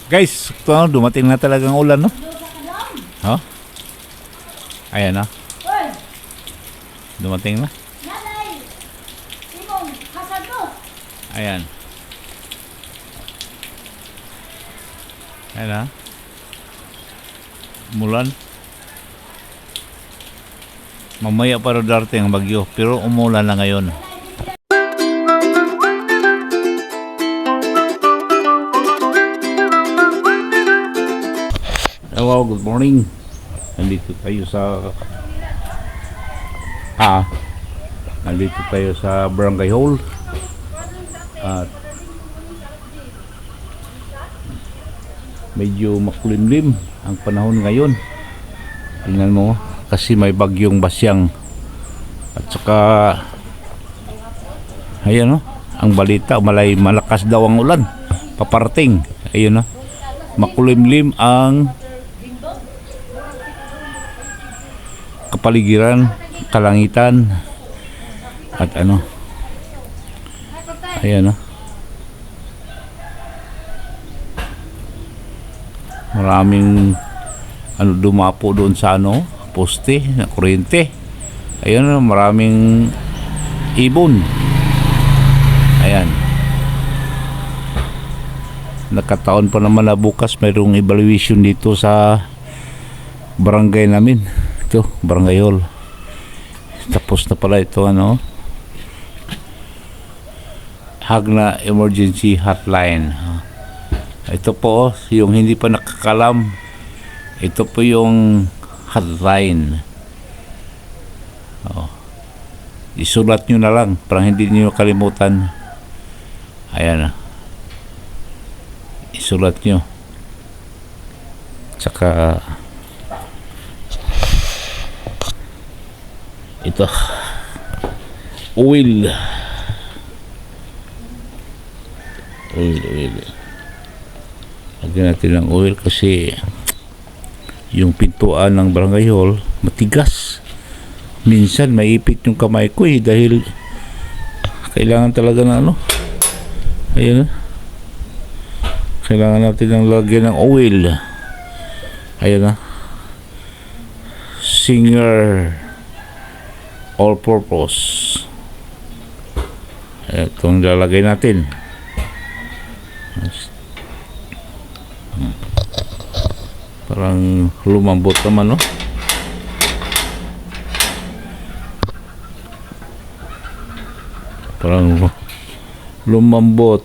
Guys, ito, dumating na talagang ulan, no? Ha? Ayan na. Dumating na. Ayan. Ayan na. Umulan. Mamaya pa rin darating ang bagyo, pero umulan na ngayon. Hello, good morning. Nandito tayo sa Barangay Hall. At medyo makulimlim ang panahon ngayon. Tingnan mo, kasi may bagyong Basyang. At saka ayan, no? Ang balita, malakas daw ang ulan paparating. Ayun, no? Makulimlim ang kapaligiran, kalangitan, at ano, ayan, no? Maraming dumapo doon sa poste na kuryente. Ayun, no? Maraming ibon. Ayan, nakataon pa naman na bukas mayroong evaluation dito sa barangay namin. Ito, Barangay Hall. Tapos na pala ito, Hagna Emergency Hotline. Ito po, yung hindi pa nakakalam, ito po yung hotline. Isulat nyo na lang para hindi nyo kalimutan. Ayan, isulat nyo. Tsaka ito, oil. Lagyan natin ng oil kasi yung pintuan ng Barangay Hall matigas. Minsan maipit yung kamay ko dahil kailangan talaga na ayun, kailangan natin ng lagyan ng oil. Ayun na, Singer all purpose. Itong lalagay natin. Parang lumambot naman, no? Parang lumambot.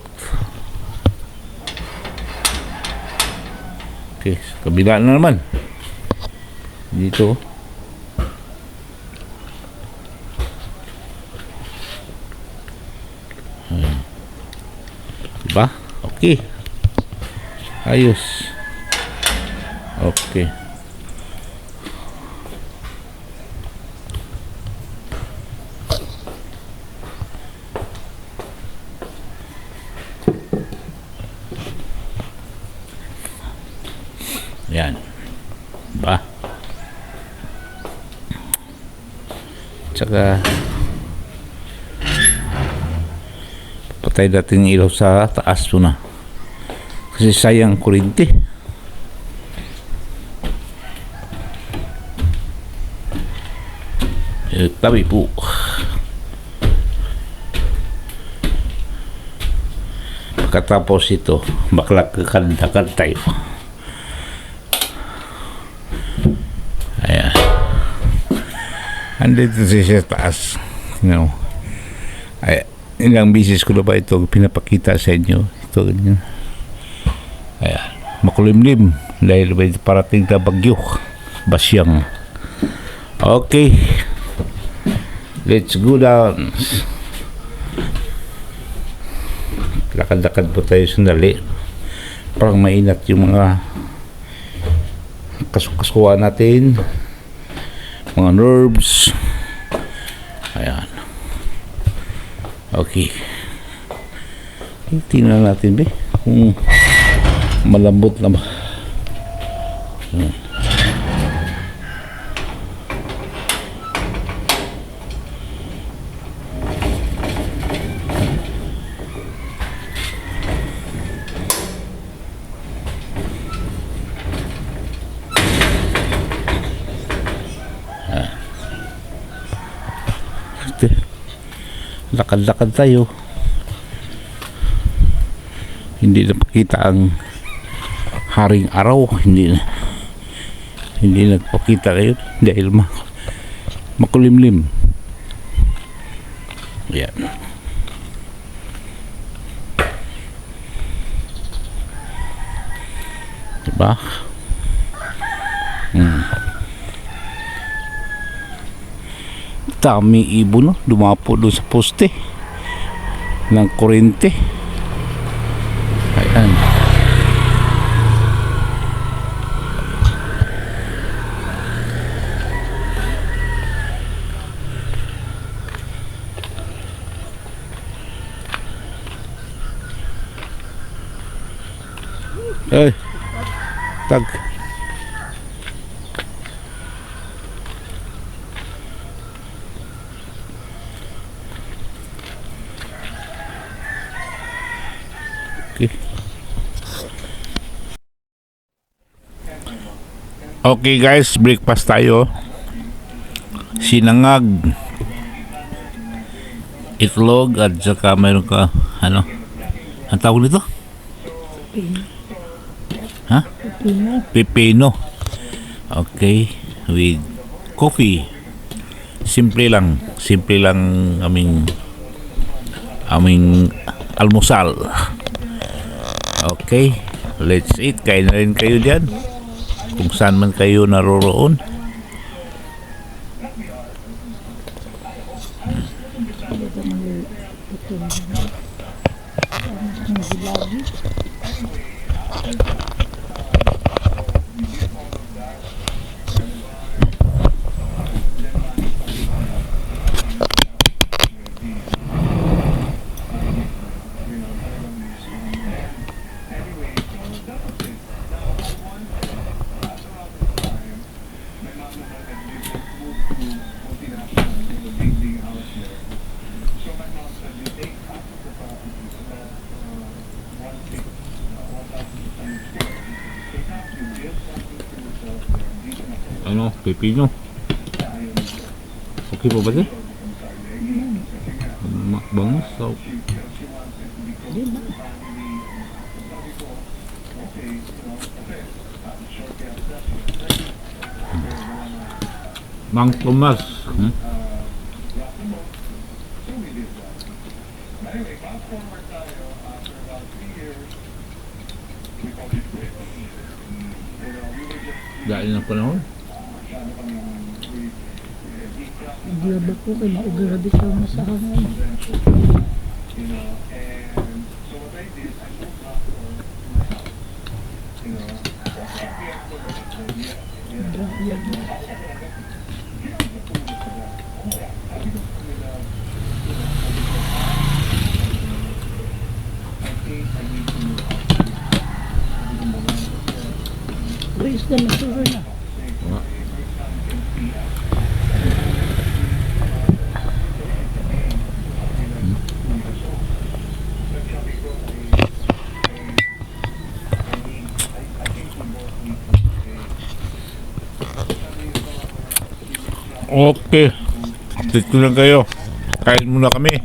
Okay, kabila na naman. Dito. Diba? Okay. Ayos. Okay. Yan. Diba? Tsaka patay natin ilaw sa taas na kasi sayang kuryente. Tabi po. Pagkatapos ito, bakla kakanta tayo. Ayan, andito siya sa taas. Ayan, ilang bisis ko na ba ito pinapakita sa inyo. Ito, ganyan. Ayan, makulimlim dahil may parating na bagyo Basyang. Okay, let's go down. Lakad-lakad po tayo sandali. Parang mainat yung mga kasukuan natin, mga nerves. Ayan. Okay, tingnan natin kung malambot na ba. lakad-lakad tayo. Hindi na pakita ang haring araw, hindi nagpakita kayo dahil makulimlim. Yan. Diba? Daming ibon, no? Dumapo doon sa poste ng kuryente. Ayan. Ay, tag. Okay. Okay guys, breakfast tayo. Sinangag, itlog at saka mayroon ka ano? Ang tawag nito? Ha? Pipino. Okay, with coffee. Simple lang aming almusal. Okay, let's eat. Kain na rin kayo dyan kung saan man kayo naroroon. Ano, pipino. Okay po ba ito? Bangus so. Mang Tomas. Dahil na panahon. Diba ko kay maugrabe sa masahangan. Wais na masura na. Okay, update ko lang kayo. Kain muna kami.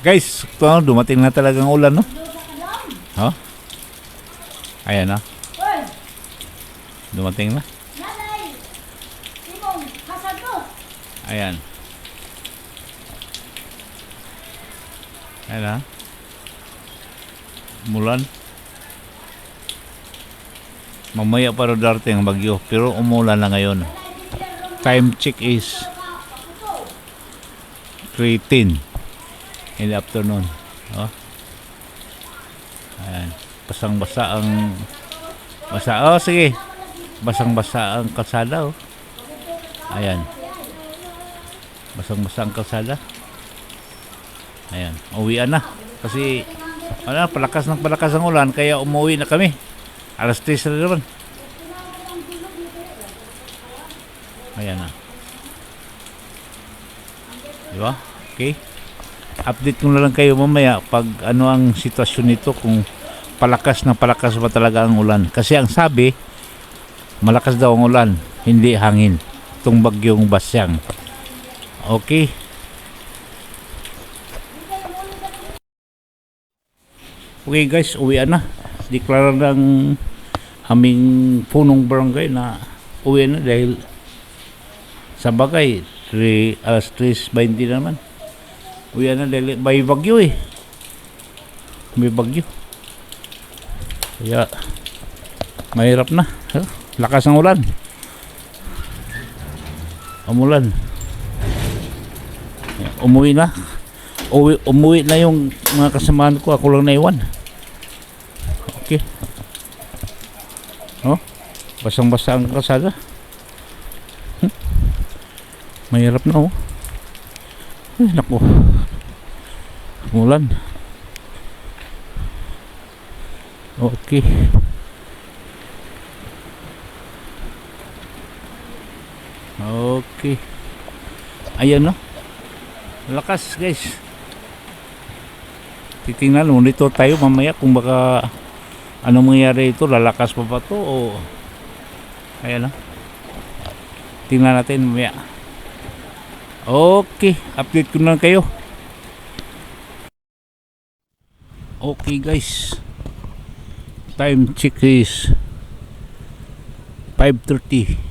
Guys, ito, dumating na talagang ulan, no? Ha? Ayan na. Dumating na. Ayan. Ayan na. Mulan. Mamaya pa rin darating ang bagyo, pero umulan na ngayon. Time check is 3:10 in the afternoon. Oh. Ayan. Basang-basa ang oh, sige. Basang-basa ang kalsada, oh. Ayan. Basang-basa ang kalsada. Ayan. Uwian na. Kasi palakas ang ulan, kaya umuwi na kami. Alas 3 na naman. Ayan na. Diba? Okay. Update ko na lang kayo mamaya pag ano ang sitwasyon nito, kung palakas ba talaga ang ulan. Kasi ang sabi, Malakas daw ang ulan, hindi hangin. Itong bagyong Basyang. Okay. Okay guys, uwian na. Deklara ng aming punong barangay na uwi na dahil sa bagay 3:20 naman. Uwi na dahil may bagyo eh. May bagyo. Kaya mahirap na. Lakas ng ulan. Umulan. Umuwi na. Umuwi na yung mga kasamahan ko. Ako lang naiwan. Okay. Oh, basang-basa ang kalsada. Mahirap na oh. Ay, naku. Umulan. Okay. Okay. Ayan no. Lakas guys. Titingnan monitor tayo mamaya kung baka anong mangyari ito. Lalakas pa ba to o ayan no. Tingnan natin mamaya. Okay. Update ko na kayo. Okay guys. Time check is 5:30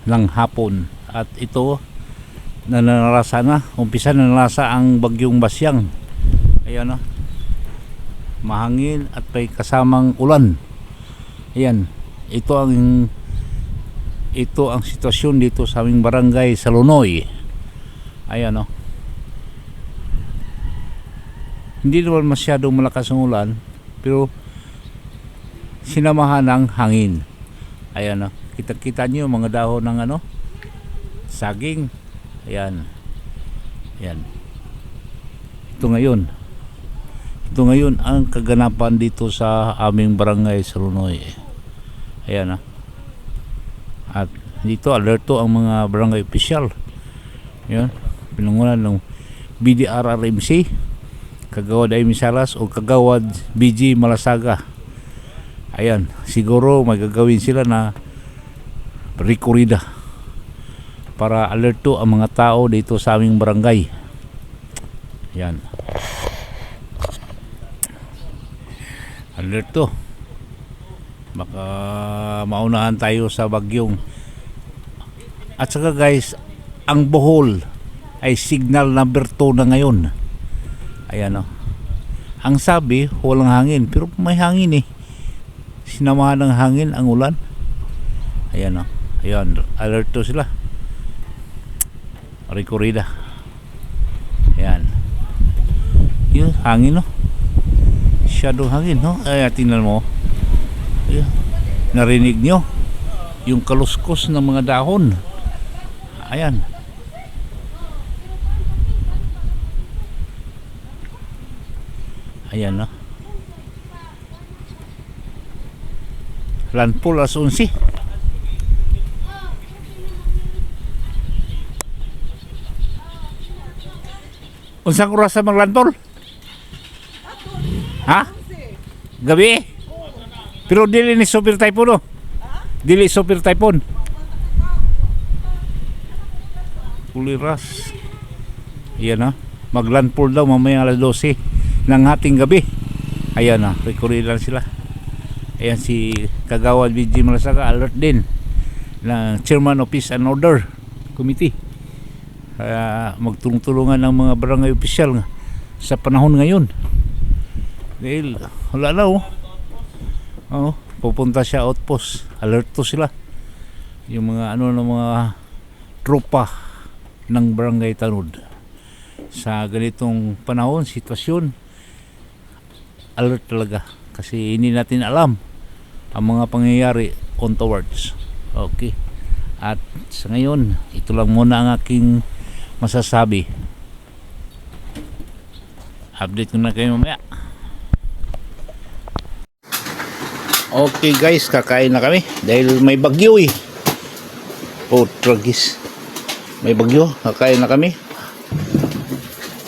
ng hapon at ito nanarasa na, umpisa na nanarasa ang bagyong Basyang. Ayan o, mahangin at may kasamang ulan. Ayan, ito ang sitwasyon dito sa aming barangay sa Lunoy. Ayan o, hindi naman masyadong malakas ang ulan pero sinamahan ng hangin. Ayan o, kita-kita nyo mga dahon ng saging. Ayan. Ayan. Ito ngayon ang kaganapan dito sa aming barangay sa Lunoy. Ayan. At dito alerto ang mga barangay official. Ayan. Pinangunan ng BDRRMC, Kagawad Amy Salas o Kagawad BG Malasaga. Ayan. Siguro may gagawin sila na rekorida para alerto ang mga tao dito sa aming barangay. Yan. Alerto. Baka maunahan tayo sa bagyong. At saka guys, ang Bohol ay signal number 2 na ngayon. Ayan o. Ang sabi, walang hangin. Pero may hangin eh. Sinamahan ng hangin ang ulan. Ayan o. Ayan, alerto sila. Rekorida. Ayan. Yun, hangin no. Shadow hangin no. Ay, tingnan mo. Ayan. Narinig nyo yung kaluskos ng mga dahon. Ayan. Ayan no. Landfall alas 11. Unsang oras sa maglandfall? Ha? Gabi? Pero dili ni super typhoon no? Dili super typhoon. Puliras. Ayan na. Maglandfall daw mamaya alas 12 ng hating gabi. Ayan na. Record lang sila. Ayan si Kagawad BG Malasaga alert din ng Chairman of Peace and Order Committee. Magtulong-tulungan ng mga barangay official sa panahon ngayon dahil wala na pupunta siya outpost, alerto sila yung mga ng mga tropa ng barangay Tanod sa ganitong panahon, sitwasyon. Alert talaga kasi hindi natin alam ang mga pangyayari on towards. Okay, at sa ngayon ito lang muna ang aking masasabi. Update ko na kayo mamaya. Okay guys, kakain na kami dahil may bagyo eh. Oh, tragis. May bagyo, kakain na kami.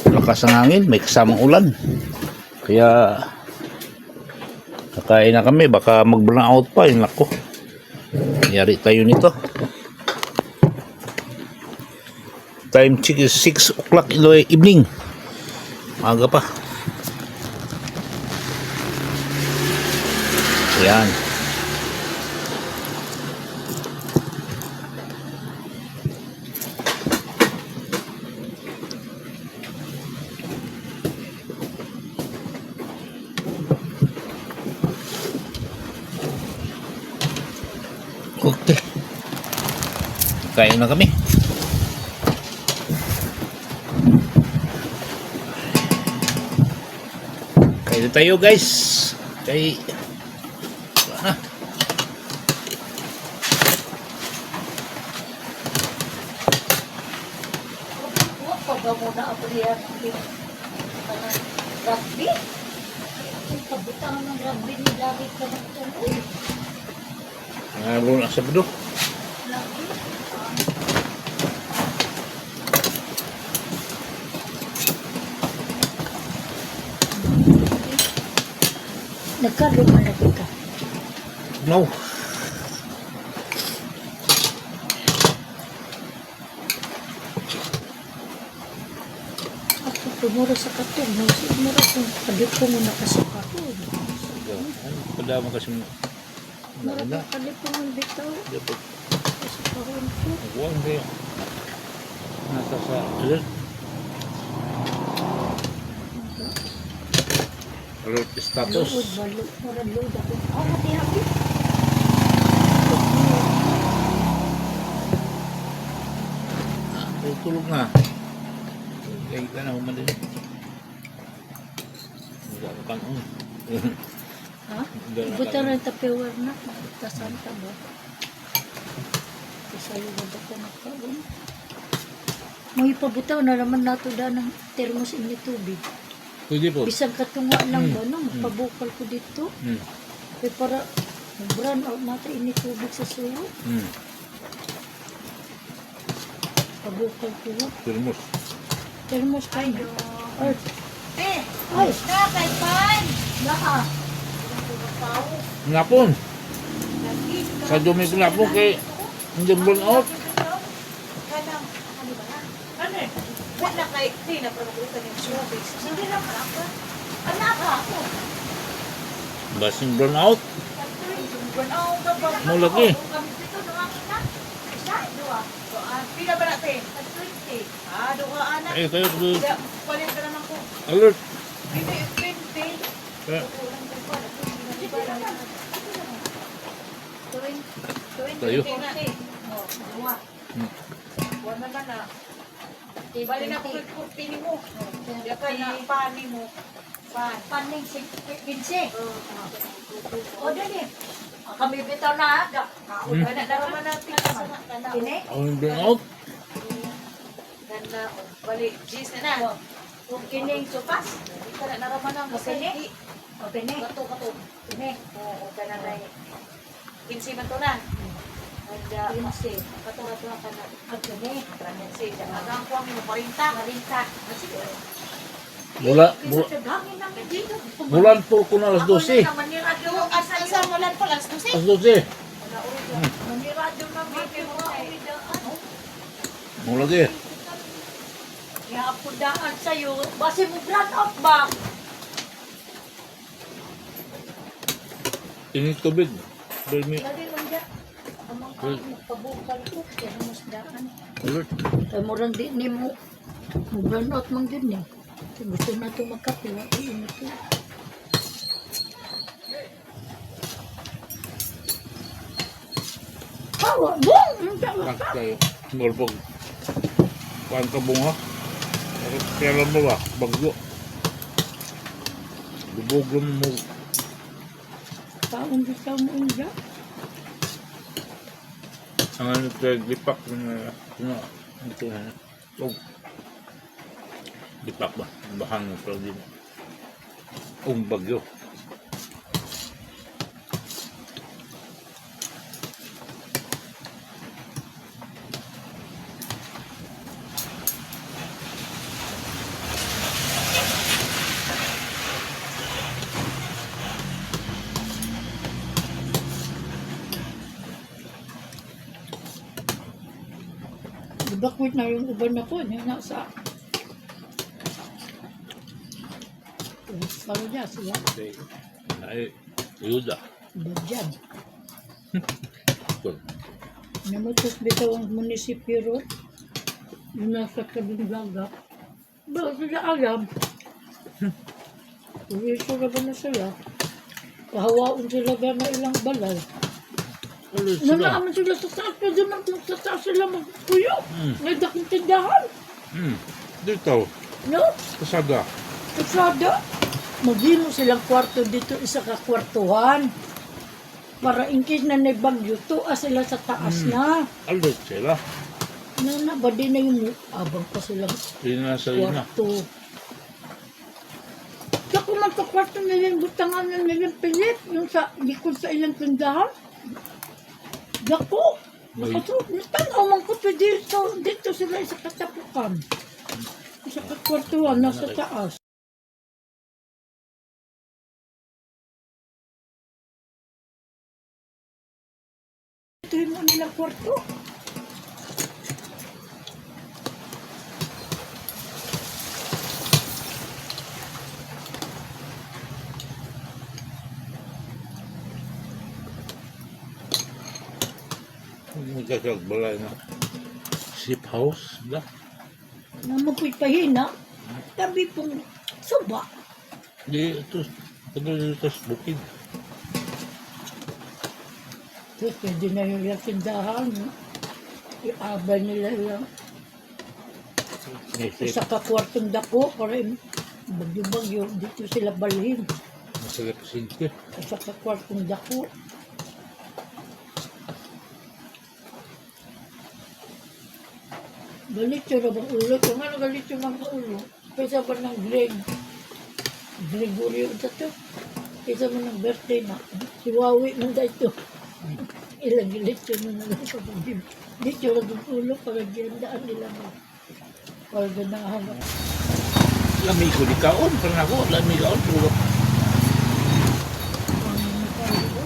Lakas ang hangin, may kasamang ulan. Kaya kakain na kami, baka mag-burn out pa, yun ako. Yari tayo nito. Time check is 6 o'clock in the evening. Maaga pa. Ayan. Okay. Kain na kami. Kain na tayo guys. Kay wala na. Pagka muna ako niya, rugby. Kabutangan ng rugby ni David ka magtanong. Ngayon na sa budo. Nagkaluman na kita. No. Ako tumuro sa katong. Sigmura kung kadip ko muna kasi katong. Pada mo kasi Mura ka kadip ko muna bitaw. dapat Kasi kahon ko. buwan kayo. Nasa sa alert. Alert status. Luod ba? Mura luod ako. Oh, mati-habi. Tulog na. Kaya ka na humadin. Hindi ka kanon. Ha? Ibutan rin tapiwar na. Tasan ka ba? Kasi luod ako nakaon. Mo ipabutaw na naman nato da ng termos ini tubig. Pwede po. Bisag katunga lang ba no? Magpabukal ko dito. Kaya para mag-brown out natin ini tubig sa suyo. Pabukal ko. Termos. Termos kayo. Ay, Eh, ay, nakay pan. naka. Ngapon. Sa dumi ko na po kay hindi burn out. Kanang, ano ba na? Ano eh? Wala kay, hindi na pa nakulitan yung showbiz. Hindi na pa ako. Anak ako. Basing burn out. Burnout na ba? Mo lagi. Kami dito, nangangin na. Isa, dua. Pila ba natin? 20. Ah, dua anak. Eh kayo Kaya, palit ka naman ko. alert. Hindi, 20. Eh, Tayo. Dua. Wala na na. Bali na kung pili mo. Diya ka na pani mo. Pan. Paning si Pinsi. O, dali. Kami bitaw na. Wala na naman natin sa kana. Kini? ako yung burn out. Kana, bali, G's na na. Kung kining supas. Hindi ka na naraman ang Kini? O, kini? Kato. Kini? Oo, kana na eh. 15 man to na. Handa, Pinsi. kato ka na. O, kini? 13. Hanggang ko ang 40. Marinta. Mula Hangin namin dito. bulan po ko na alas 12. Maniradyo. Asa mo lang pala, alas 12. Alas 12. Maniradyo namin. Mo lagi. Kaya ako daan sa'yo. Basi mo brand out ba? Ini tubig. Bermi. Lagi lang dyan. Amang pabukal ko. Kaya mas daan. Alert. Kaya mo lang din mo. Mag-burn out mang din eh. Kaya gusto na ito magkape. Iyon ito. Hawa! Boom! Nak kayo. Mulpog. Kuan ka bunga. Kailan mo ba? Bagyo. Lubog lang mo. Taon dito mo inja. Ang ano kaya lipak na ito na. Oh. Lipak ba? Bahang mo pero din. Bagyo. Nag-evacuate na yung uban na po. Yung nasa... Kalo niya sila. Okay. Ay, yuda. Badyan. Good. Namutos bitaw ang munisipyo ron. Yung nasa kabing dagat. Bakit sila alam? Uwiso na ba na sila? Kahawaon sila ba na ilang balay? Ulit sila. Nanaaman sila sa taas. Pwede sa taas sila magpuyo. May dakong tindahan. Dito, No? kasada. Kasada. Maghimo silang kwarto dito, isa ka kwartuhan. Para in case na may bagyo, tuwa sila sa taas na. Ulit sila. Ba din na yung abang pa silang Yun na sa ina. kwarto. Kaya kung magkakwarto nila yung butangan na nilang pilit, yung sa likod sa ilang tindahan, dako. Natanaw man ko dito sila sa katapukan. Sa kwartuhan, nasa taas. Ito yung mga nilang kwarto. Magkakagbalay na. Ship house, da. Namapoy pahina, tabi pong suba. Di, ito dito sa bukid. Tapos pwede na yung tindahan. Iabay nila yung isa ka kwartong dako para bagyo-bagyo dito sila balhin. Masarap sinti. Isa ka kwartong dako. Galit yun na bang ulo? Kung ano galit yung mga ulo? Kaysa ba ng Gregorio ito to? Kaysa ba ng birthday na? Si Wawi man da ito. Ilang galit yun na lang kapag dito yun ang ulo para gandaan nila mo. Para ganahan ako. Lami ko di kaon, pernah ako, lami kaon, tulog. Ang mga ko,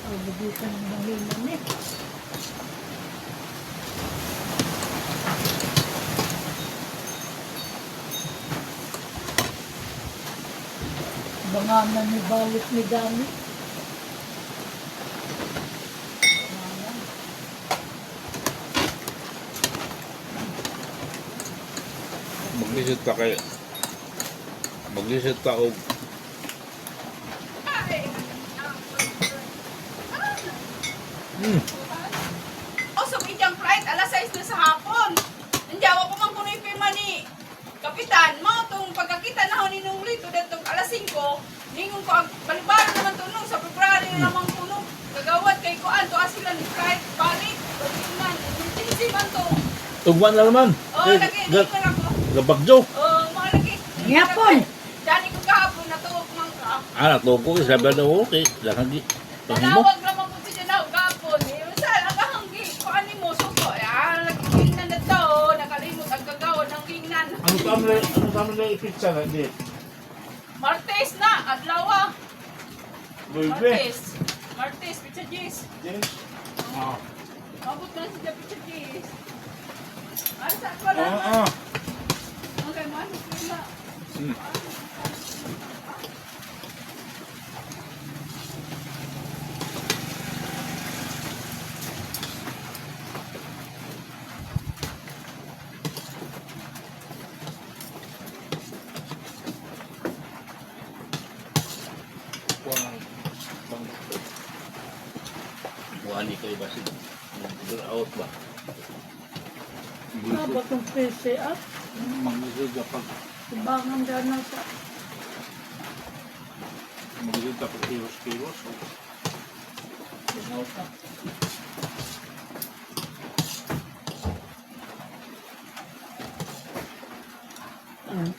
ang bagitan ng nanginan eh. Banganan ni balik ni Dami. Maglisit ta kay maglisit ta og O, sa bidyang flight, alas 6 na sa hapon. Nandiyawa ko man kuno yung pirma ni Kapitan. Mo, itong pagkakita na ho ni nung lito, datong alas 5, ningon ko, balibaro naman tunong, sa February na naman tunong. Kagawad kay Kuan, to sila ni flight, balik, pagkinan, emergency man to. tugwan na naman. O, lagi, ningon ako. Gabagjo. O, mga lagi. Yapon! Dani ko kahapon, natuok man ka. Anak to ko sabi na okay, lakang di. Pahimo. Nanawag naman po siya na gapon. Saan ang kahanggi? Kuan ni mo suko. Nagkingnan na to. Nakalimot ang kagawad ng kingnan. Ano kami na ipitsa na di? Martes na, adlaw. Luibe. Martes, pizza G's. James. Ah. Mabot na siya pizza G's. Ano saan ko lang? Okay, manis nila. Buhani kayo ba si out ba? Apa itong PC at Maglisit kapag ibangan dyan na sa maglisit kapag kilos-kilos. sinota.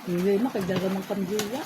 Pili makagdaga ng kandila.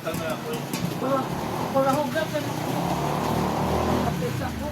Para hugas ka na. Kapit ako.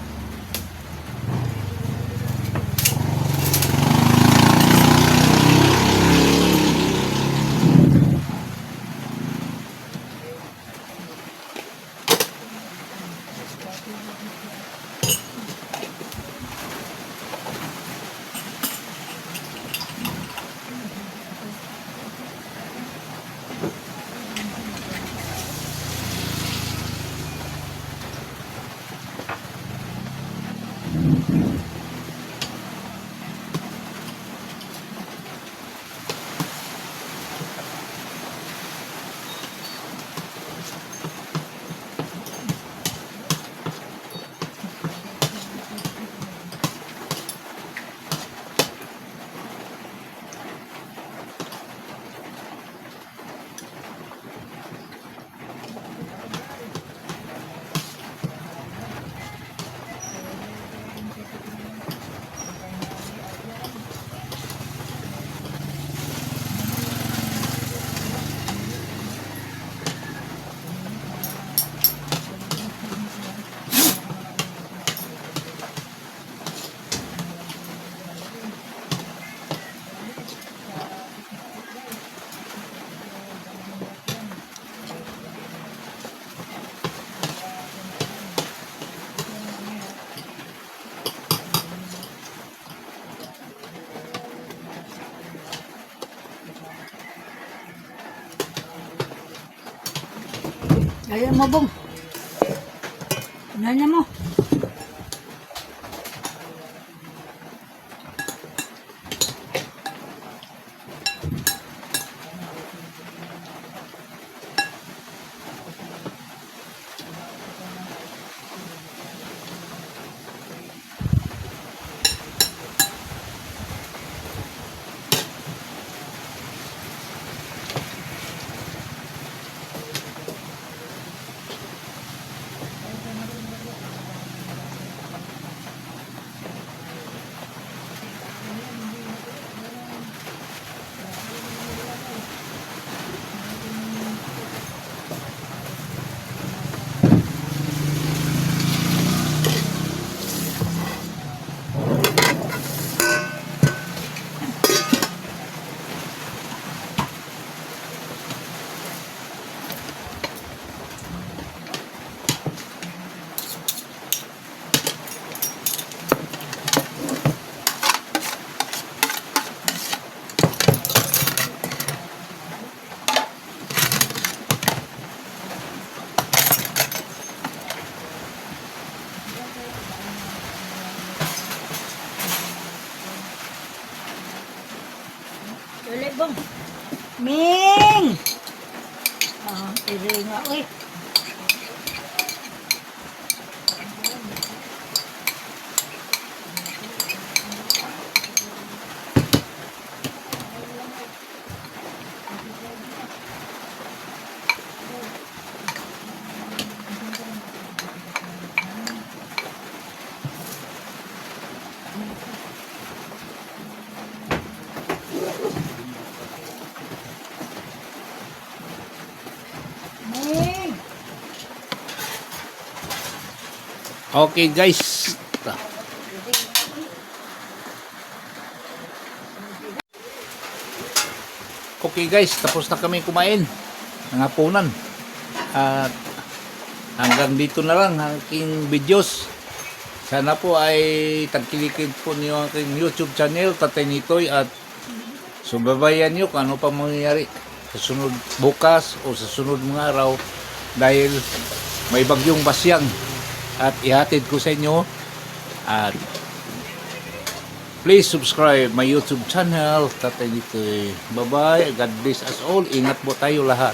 Kaya mo, Bong. Nanya mo. Dali, Bong. Ming! Iri nga, uy. Ming! Okay guys. Okay guys, tapos na kami kumain ng hapunan. At hanggang dito na lang ang aking videos. Sana po ay tagkilikid po niyo ang aking YouTube channel, Tatay Nitoy, at subabayan niyo kung ano pa mangyayari sa sunod bukas o sa sunod mga araw dahil may bagyong Basyang at ihatid ko sa inyo. At please subscribe my YouTube channel, Tatay Nitoy. Bye bye, God bless us all. Ingat po tayo lahat.